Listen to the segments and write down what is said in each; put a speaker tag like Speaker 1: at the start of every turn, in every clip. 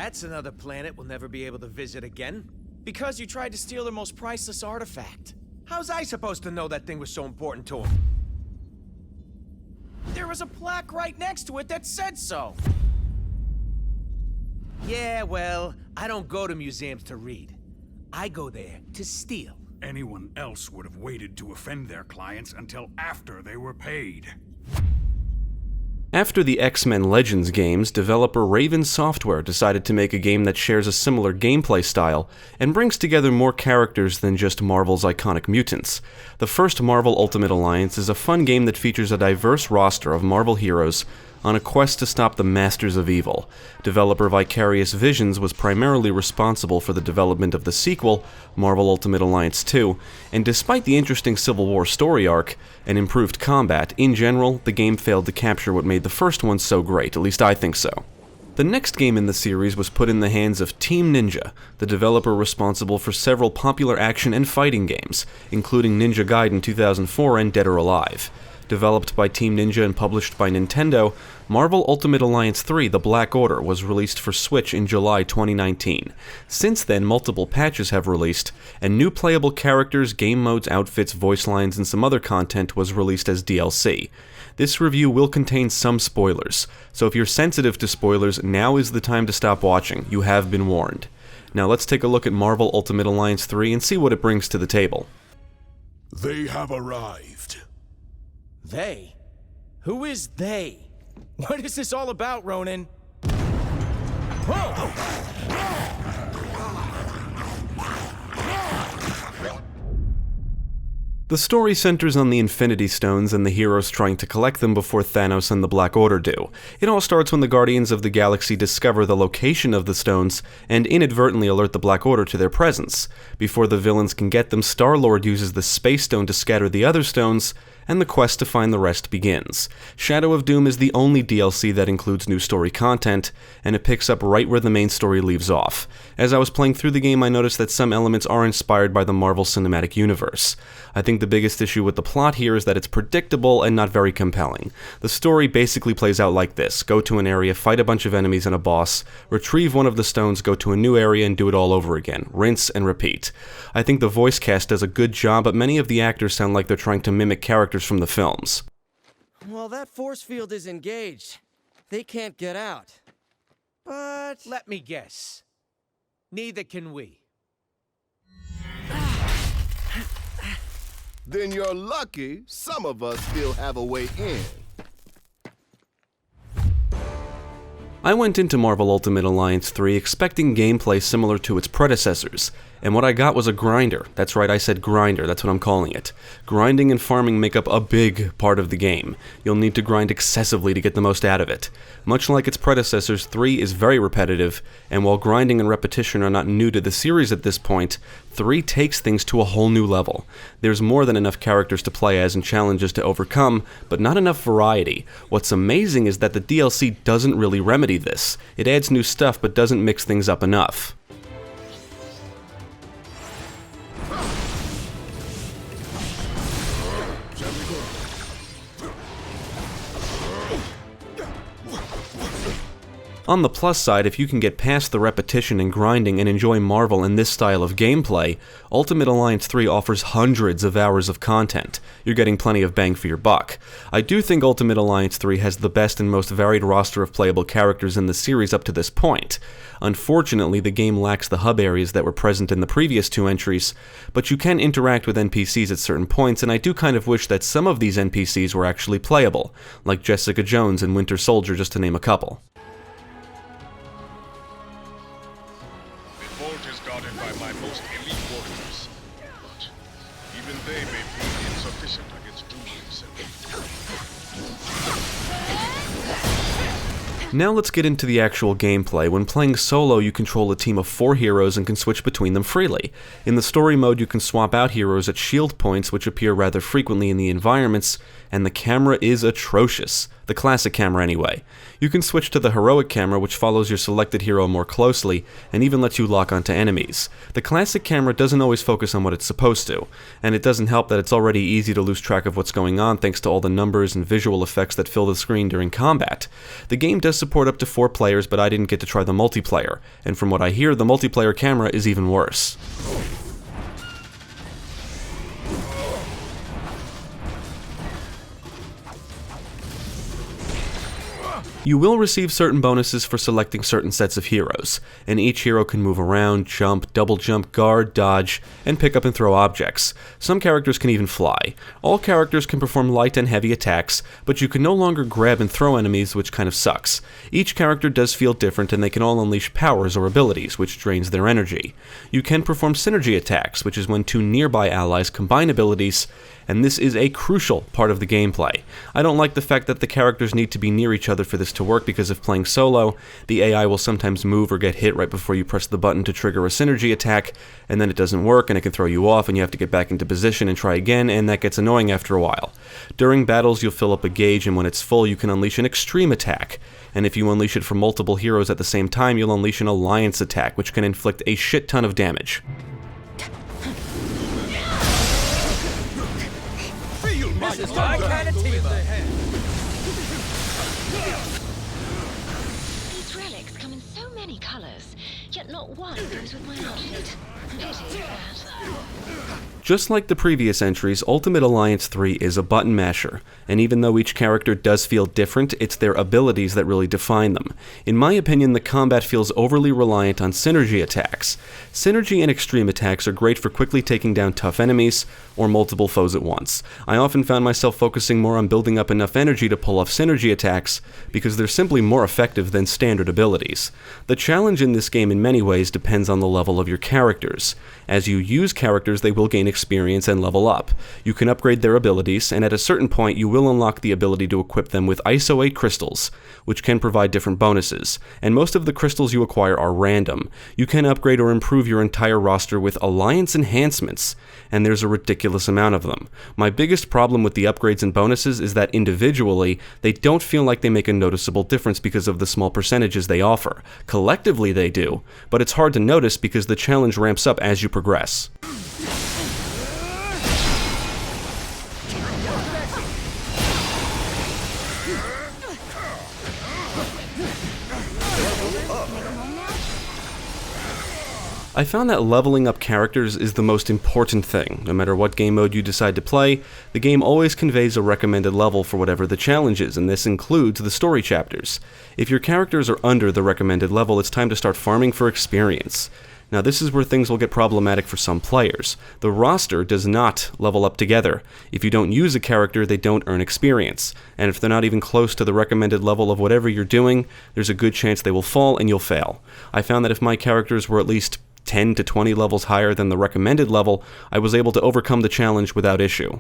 Speaker 1: That's another planet we'll never be able to visit again.
Speaker 2: Because you tried to steal their most priceless artifact.
Speaker 1: How's I supposed to know that thing was so important to him?
Speaker 2: There was a plaque right next to it that said so.
Speaker 1: Yeah, well, I don't go to museums to read. I go there to steal.
Speaker 3: Anyone else would have waited to offend their clients until after they were paid.
Speaker 4: After the X-Men Legends games, developer Raven Software decided to make a game that shares a similar gameplay style and brings together more characters than just Marvel's iconic mutants. The first Marvel Ultimate Alliance is a fun game that features a diverse roster of Marvel heroes on a quest to stop the Masters of Evil. Developer Vicarious Visions was primarily responsible for the development of the sequel, Marvel Ultimate Alliance 2, and despite the interesting Civil War story arc and improved combat, in general, the game failed to capture what made the first one so great, at least I think so. The next game in the series was put in the hands of Team Ninja, the developer responsible for several popular action and fighting games, including Ninja Gaiden 2004 and Dead or Alive. Developed by Team Ninja and published by Nintendo, Marvel Ultimate Alliance 3: The Black Order was released for Switch in July 2019. Since then, multiple patches have released, and new playable characters, game modes, outfits, voice lines, and some other content was released as DLC. This review will contain some spoilers, so if you're sensitive to spoilers, now is the time to stop watching. You have been warned. Now let's take a look at Marvel Ultimate Alliance 3 and see what it brings to the table.
Speaker 3: They have arrived.
Speaker 2: They? Who is they? What is this all about, Ronan? Whoa!
Speaker 4: The story centers on the Infinity Stones and the heroes trying to collect them before Thanos and the Black Order do. It all starts when the Guardians of the Galaxy discover the location of the stones and inadvertently alert the Black Order to their presence. Before the villains can get them, Star-Lord uses the Space Stone to scatter the other stones, and the quest to find the rest begins. Shadow of Doom is the only DLC that includes new story content, and it picks up right where the main story leaves off. As I was playing through the game, I noticed that some elements are inspired by the Marvel Cinematic Universe. I think the biggest issue with the plot here is that it's predictable and not very compelling. The story basically plays out like this: go to an area, fight a bunch of enemies and a boss, retrieve one of the stones, go to a new area, and do it all over again. Rinse and repeat. I think the voice cast does a good job, but many of the actors sound like they're trying to mimic characters from the films.
Speaker 5: Well, that force field is engaged. They can't get out. But...
Speaker 1: Let me guess. Neither can we.
Speaker 6: Then you're lucky some of us still have a way in.
Speaker 4: I went into Marvel Ultimate Alliance 3 expecting gameplay similar to its predecessors, and what I got was a grinder. That's right, I said grinder, that's what I'm calling it. Grinding and farming make up a big part of the game. You'll need to grind excessively to get the most out of it. Much like its predecessors, 3 is very repetitive, and while grinding and repetition are not new to the series at this point, 3 takes things to a whole new level. There's more than enough characters to play as and challenges to overcome, but not enough variety. What's amazing is that the DLC doesn't really remedy this. It adds new stuff but doesn't mix things up enough. On the plus side, if you can get past the repetition and grinding and enjoy Marvel in this style of gameplay, Ultimate Alliance 3 offers hundreds of hours of content. You're getting plenty of bang for your buck. I do think Ultimate Alliance 3 has the best and most varied roster of playable characters in the series up to this point. Unfortunately, the game lacks the hub areas that were present in the previous 2 entries, but you can interact with NPCs at certain points, and I do kind of wish that some of these NPCs were actually playable, like Jessica Jones and Winter Soldier, just to name a couple.
Speaker 3: Is guarded by my most elite warriors, but even they may prove insufficient against Doom's.
Speaker 4: Now let's get into the actual gameplay. When playing solo, you control a team of 4 heroes and can switch between them freely. In the story mode, you can swap out heroes at shield points, which appear rather frequently in the environments, and the camera is atrocious. The classic camera anyway. You can switch to the heroic camera, which follows your selected hero more closely, and even lets you lock onto enemies. The classic camera doesn't always focus on what it's supposed to, and it doesn't help that it's already easy to lose track of what's going on thanks to all the numbers and visual effects that fill the screen during combat. The game does support up to 4 players, but I didn't get to try the multiplayer, and from what I hear, the multiplayer camera is even worse. You will receive certain bonuses for selecting certain sets of heroes, and each hero can move around, jump, double jump, guard, dodge, and pick up and throw objects. Some characters can even fly. All characters can perform light and heavy attacks, but you can no longer grab and throw enemies, which kind of sucks. Each character does feel different, and they can all unleash powers or abilities, which drains their energy. You can perform synergy attacks, which is when 2 nearby allies combine abilities, and this is a crucial part of the gameplay. I don't like the fact that the characters need to be near each other for this to work, because if playing solo, the AI will sometimes move or get hit right before you press the button to trigger a synergy attack, and then it doesn't work and it can throw you off and you have to get back into position and try again, and that gets annoying after a while. During battles, you'll fill up a gauge, and when it's full, you can unleash an extreme attack. And if you unleash it for multiple heroes at the same time, you'll unleash an alliance attack, which can inflict a shit ton of damage.
Speaker 5: This is my kind of team.
Speaker 7: These relics come in so many colors, yet not one goes with my outfit. Pity that.
Speaker 4: Just like the previous entries, Ultimate Alliance 3 is a button masher, and even though each character does feel different, it's their abilities that really define them. In my opinion, the combat feels overly reliant on synergy attacks. Synergy and extreme attacks are great for quickly taking down tough enemies, or multiple foes at once. I often found myself focusing more on building up enough energy to pull off synergy attacks, because they're simply more effective than standard abilities. The challenge in this game in many ways depends on the level of your characters. As you use characters, they will gain experience and level up. You can upgrade their abilities, and at a certain point you will unlock the ability to equip them with ISO 8 crystals, which can provide different bonuses, and most of the crystals you acquire are random. You can upgrade or improve your entire roster with alliance enhancements, and there's a ridiculous amount of them. My biggest problem with the upgrades and bonuses is that individually, they don't feel like they make a noticeable difference because of the small percentages they offer. Collectively they do, but it's hard to notice because the challenge ramps up as you progress. I found that leveling up characters is the most important thing. No matter what game mode you decide to play, the game always conveys a recommended level for whatever the challenge is, and this includes the story chapters. If your characters are under the recommended level, it's time to start farming for experience. Now this is where things will get problematic for some players. The roster does not level up together. If you don't use a character, they don't earn experience. And if they're not even close to the recommended level of whatever you're doing, there's a good chance they will fall and you'll fail. I found that if my characters were at least 10 to 20 levels higher than the recommended level, I was able to overcome the challenge without issue.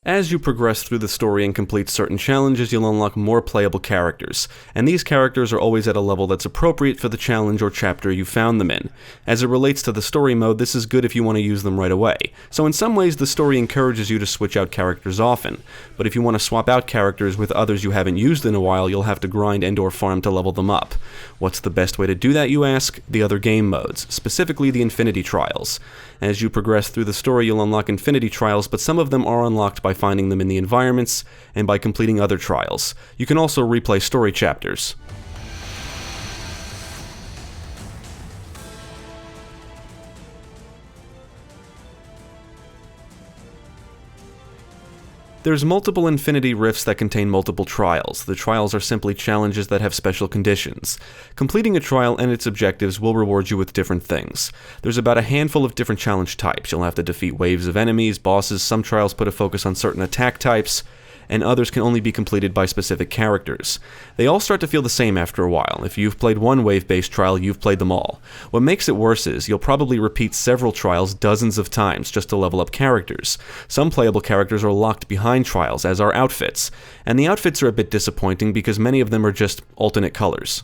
Speaker 4: As you progress through the story and complete certain challenges, you'll unlock more playable characters, and these characters are always at a level that's appropriate for the challenge or chapter you found them in. As it relates to the story mode, this is good if you want to use them right away. So in some ways, the story encourages you to switch out characters often, but if you want to swap out characters with others you haven't used in a while, you'll have to grind and/or farm to level them up. What's the best way to do that, you ask? The other game modes, specifically the Infinity Trials. As you progress through the story, you'll unlock Infinity Trials, but some of them are unlocked by finding them in the environments and by completing other trials. You can also replay story chapters. There's multiple Infinity Rifts that contain multiple trials. The trials are simply challenges that have special conditions. Completing a trial and its objectives will reward you with different things. There's about a handful of different challenge types. You'll have to defeat waves of enemies, bosses. Some trials put a focus on certain attack types, and others can only be completed by specific characters. They all start to feel the same after a while. If you've played one wave-based trial, you've played them all. What makes it worse is, you'll probably repeat several trials dozens of times just to level up characters. Some playable characters are locked behind trials, as are outfits, and the outfits are a bit disappointing because many of them are just alternate colors.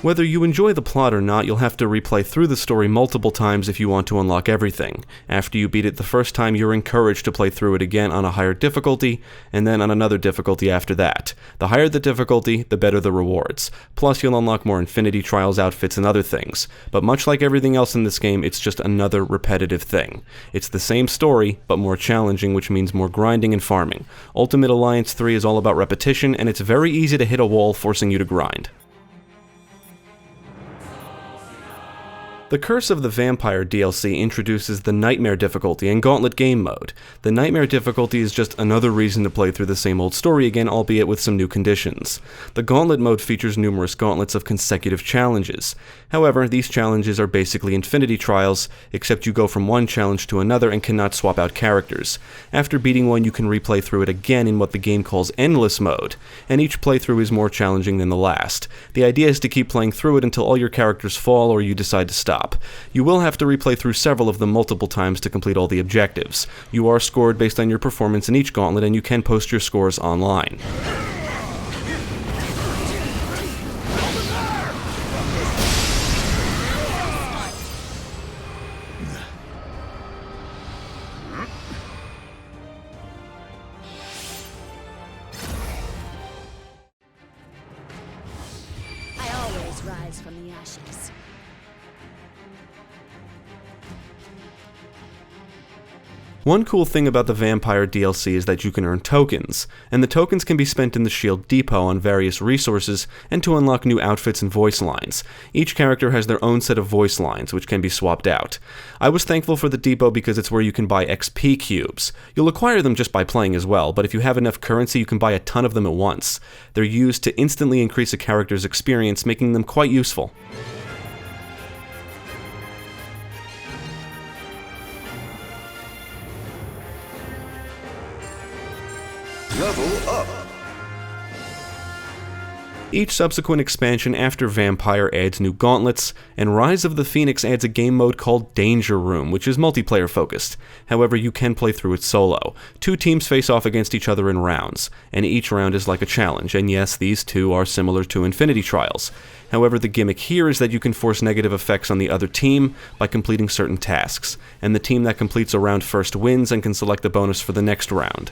Speaker 4: Whether you enjoy the plot or not, you'll have to replay through the story multiple times if you want to unlock everything. After you beat it the first time, you're encouraged to play through it again on a higher difficulty, and then on another difficulty after that. The higher the difficulty, the better the rewards. Plus, you'll unlock more Infinity Trials outfits and other things. But much like everything else in this game, it's just another repetitive thing. It's the same story, but more challenging, which means more grinding and farming. Ultimate Alliance 3 is all about repetition, and it's very easy to hit a wall, forcing you to grind. The Curse of the Vampire DLC introduces the Nightmare difficulty and Gauntlet game mode. The Nightmare difficulty is just another reason to play through the same old story again, albeit with some new conditions. The Gauntlet mode features numerous gauntlets of consecutive challenges. However, these challenges are basically Infinity Trials, except you go from one challenge to another and cannot swap out characters. After beating one, you can replay through it again in what the game calls Endless mode, and each playthrough is more challenging than the last. The idea is to keep playing through it until all your characters fall or you decide to stop. You will have to replay through several of them multiple times to complete all the objectives. You are scored based on your performance in each gauntlet, and you can post your scores online.
Speaker 8: I always rise from the ashes.
Speaker 4: One cool thing about the Vampire DLC is that you can earn tokens, and the tokens can be spent in the Shield Depot on various resources and to unlock new outfits and voice lines. Each character has their own set of voice lines, which can be swapped out. I was thankful for the depot because it's where you can buy XP cubes. You'll acquire them just by playing as well, but if you have enough currency you can buy a ton of them at once. They're used to instantly increase a character's experience, making them quite useful.
Speaker 6: Level up.
Speaker 4: Each subsequent expansion after Vampire adds new gauntlets, and Rise of the Phoenix adds a game mode called Danger Room, which is multiplayer focused. However, you can play through it solo. 2 teams face off against each other in rounds, and each round is like a challenge, and yes, these two are similar to Infinity Trials. However, the gimmick here is that you can force negative effects on the other team by completing certain tasks, and the team that completes a round first wins and can select the bonus for the next round.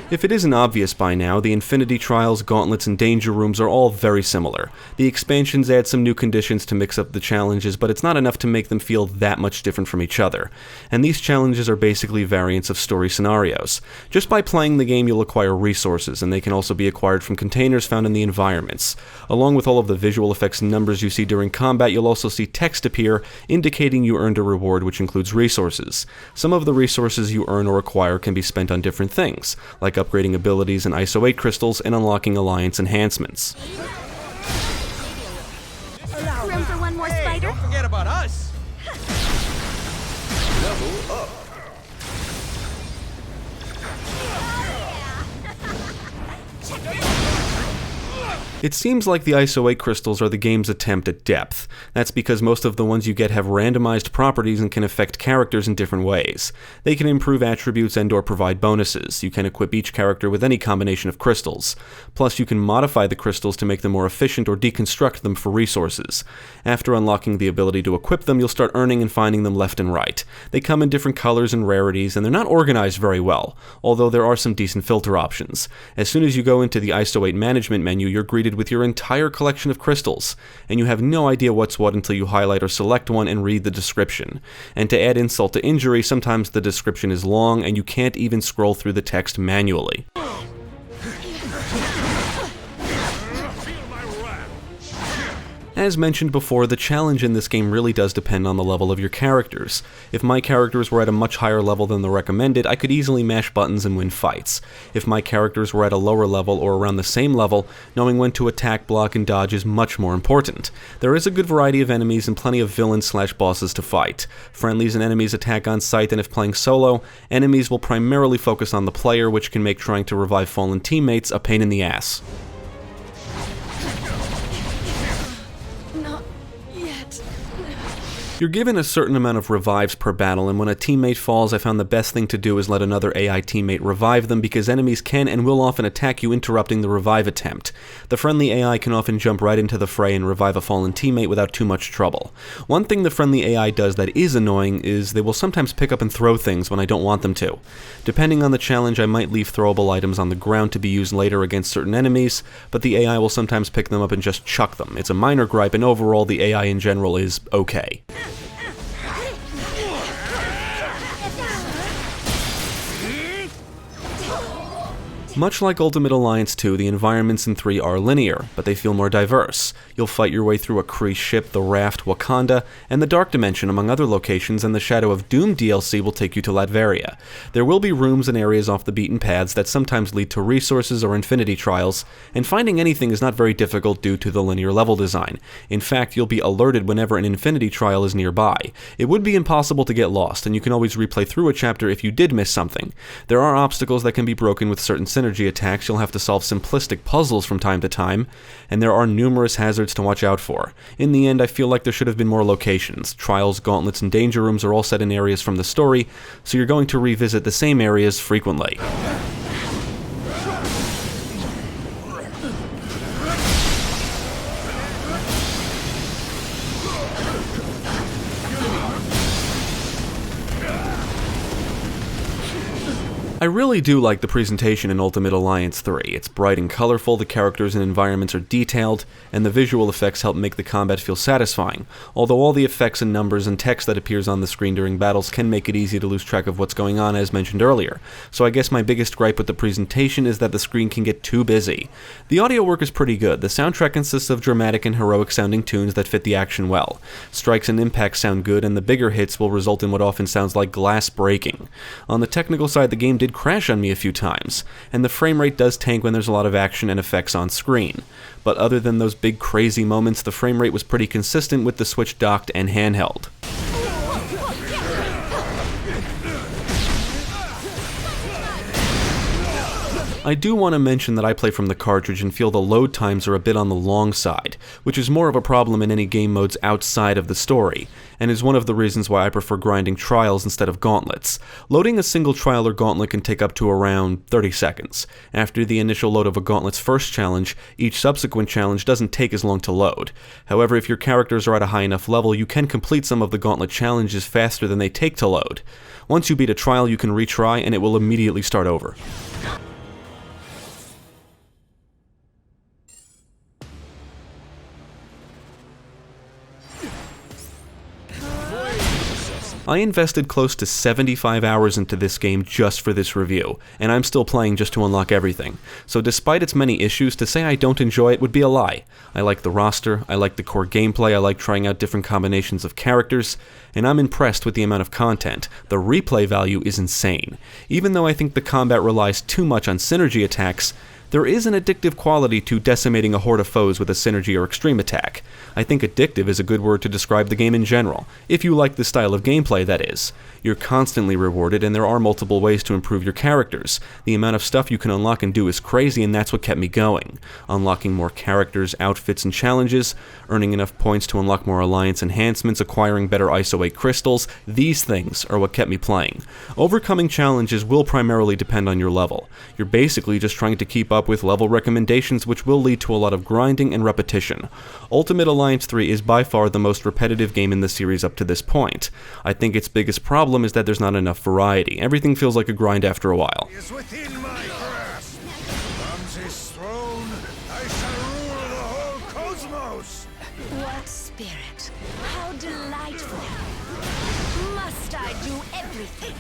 Speaker 4: If it isn't obvious by now, the Infinity Trials, Gauntlets, and Danger Rooms are all very similar. The expansions add some new conditions to mix up the challenges, but it's not enough to make them feel that much different from each other. And these challenges are basically variants of story scenarios. Just by playing the game, you'll acquire resources, and they can also be acquired from containers found in the environments. Along with all of the visual effects and numbers you see during combat, you'll also see text appear, indicating you earned a reward, which includes resources. Some of the resources you earn or acquire can be spent on different things, like upgrading abilities and ISO 8 crystals and unlocking alliance enhancements.
Speaker 8: Room for one more spider?
Speaker 5: Don't forget about us!
Speaker 6: Level up.
Speaker 4: It seems like the ISO 8 crystals are the game's attempt at depth. That's because most of the ones you get have randomized properties and can affect characters in different ways. They can improve attributes and/or provide bonuses. You can equip each character with any combination of crystals. Plus, you can modify the crystals to make them more efficient or deconstruct them for resources. After unlocking the ability to equip them, you'll start earning and finding them left and right. They come in different colors and rarities, and they're not organized very well, although there are some decent filter options. As soon as you go into the ISO 8 management menu, you're greeted with your entire collection of crystals, and you have no idea what's what until you highlight or select one and read the description. And to add insult to injury, sometimes the description is long and you can't even scroll through the text manually. As mentioned before, the challenge in this game really does depend on the level of your characters. If my characters were at a much higher level than the recommended, I could easily mash buttons and win fights. If my characters were at a lower level or around the same level, knowing when to attack, block, and dodge is much more important. There is a good variety of enemies and plenty of villains/bosses to fight. Friendlies and enemies attack on sight, and if playing solo, enemies will primarily focus on the player, which can make trying to revive fallen teammates a pain in the ass.
Speaker 8: yet.
Speaker 4: You're given a certain amount of revives per battle, and when a teammate falls, I found the best thing to do is let another AI teammate revive them because enemies can and will often attack you, interrupting the revive attempt. The friendly AI can often jump right into the fray and revive a fallen teammate without too much trouble. One thing the friendly AI does that is annoying is they will sometimes pick up and throw things when I don't want them to. Depending on the challenge, I might leave throwable items on the ground to be used later against certain enemies, but the AI will sometimes pick them up and just chuck them. It's a minor gripe, and overall the AI in general is okay. Much like Ultimate Alliance 2, the environments in 3 are linear, but they feel more diverse. You'll fight your way through a Kree ship, the Raft, Wakanda, and the Dark Dimension among other locations, and the Shadow of Doom DLC will take you to Latveria. There will be rooms and areas off the beaten paths that sometimes lead to resources or infinity trials, and finding anything is not very difficult due to the linear level design. In fact, you'll be alerted whenever an infinity trial is nearby. It would be impossible to get lost, and you can always replay through a chapter if you did miss something. There are obstacles that can be broken with certain synergy attacks. You'll have to solve simplistic puzzles from time to time, and there are numerous hazards to watch out for. In the end, I feel like there should have been more locations. Trials, gauntlets, and danger rooms are all set in areas from the story, so you're going to revisit the same areas frequently. I really do like the presentation in Ultimate Alliance 3. It's bright and colorful, the characters and environments are detailed, and the visual effects help make the combat feel satisfying, although all the effects and numbers and text that appears on the screen during battles can make it easy to lose track of what's going on, as mentioned earlier. So I guess my biggest gripe with the presentation is that the screen can get too busy. The audio work is pretty good. The soundtrack consists of dramatic and heroic sounding tunes that fit the action well. Strikes and impacts sound good, and the bigger hits will result in what often sounds like glass breaking. On the technical side, the game did crash on me a few times, and the frame rate does tank when there's a lot of action and effects on screen. But other than those big crazy moments, the frame rate was pretty consistent with the Switch docked and handheld. I do want to mention that I play from the cartridge and feel the load times are a bit on the long side, which is more of a problem in any game modes outside of the story, and is one of the reasons why I prefer grinding trials instead of gauntlets. Loading a single trial or gauntlet can take up to around 30 seconds. After the initial load of a gauntlet's first challenge, each subsequent challenge doesn't take as long to load. However, if your characters are at a high enough level, you can complete some of the gauntlet challenges faster than they take to load. Once you beat a trial, you can retry and it will immediately start over. I invested close to 75 hours into this game just for this review, and I'm still playing just to unlock everything. So despite its many issues, to say I don't enjoy it would be a lie. I like the roster, I like the core gameplay, I like trying out different combinations of characters, and I'm impressed with the amount of content. The replay value is insane. Even though I think the combat relies too much on synergy attacks, there is an addictive quality to decimating a horde of foes with a synergy or extreme attack. I think addictive is a good word to describe the game in general, if you like this style of gameplay, that is. You're constantly rewarded, and there are multiple ways to improve your characters. The amount of stuff you can unlock and do is crazy, and that's what kept me going. Unlocking more characters, outfits, and challenges, earning enough points to unlock more alliance enhancements, acquiring better ISO 8 crystals, these things are what kept me playing. Overcoming challenges will primarily depend on your level. You're basically just trying to keep up with level recommendations, which will lead to a lot of grinding and repetition. Ultimate Alliance 3 is by far the most repetitive game in the series up to this point. I think its biggest problem is that there's not enough variety. Everything feels like a grind after a while.
Speaker 9: Is within my grasp. From this throne, I shall rule the whole cosmos.
Speaker 8: What spirit? How delightful. Must I do everything?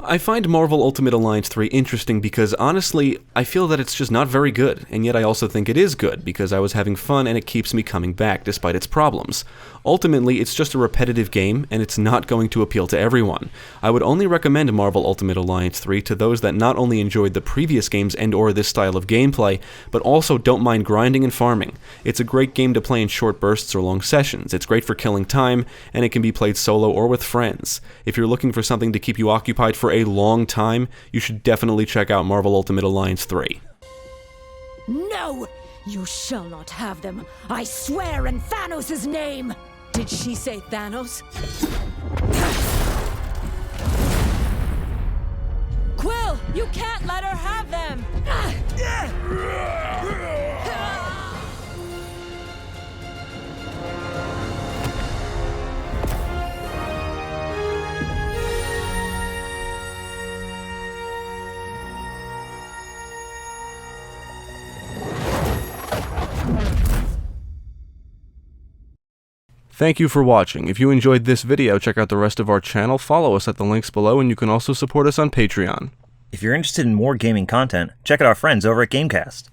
Speaker 4: I find Marvel Ultimate Alliance 3 interesting because, honestly, I feel that it's just not very good, and yet I also think it is good because I was having fun and it keeps me coming back despite its problems. Ultimately, it's just a repetitive game, and it's not going to appeal to everyone. I would only recommend Marvel Ultimate Alliance 3 to those that not only enjoyed the previous games and/or this style of gameplay, but also don't mind grinding and farming. It's a great game to play in short bursts or long sessions. It's great for killing time, and it can be played solo or with friends. If you're looking for something to keep you occupied for a long time, you should definitely check out Marvel Ultimate Alliance 3.
Speaker 8: No! You shall not have them. I swear in Thanos' name!
Speaker 10: Did she say Thanos? Quill, you can't let her have them!
Speaker 4: Thank you for watching. If you enjoyed this video, check out the rest of our channel, follow us at the links below, and you can also support us on Patreon.
Speaker 11: If you're interested in more gaming content, check out our friends over at Gamecast.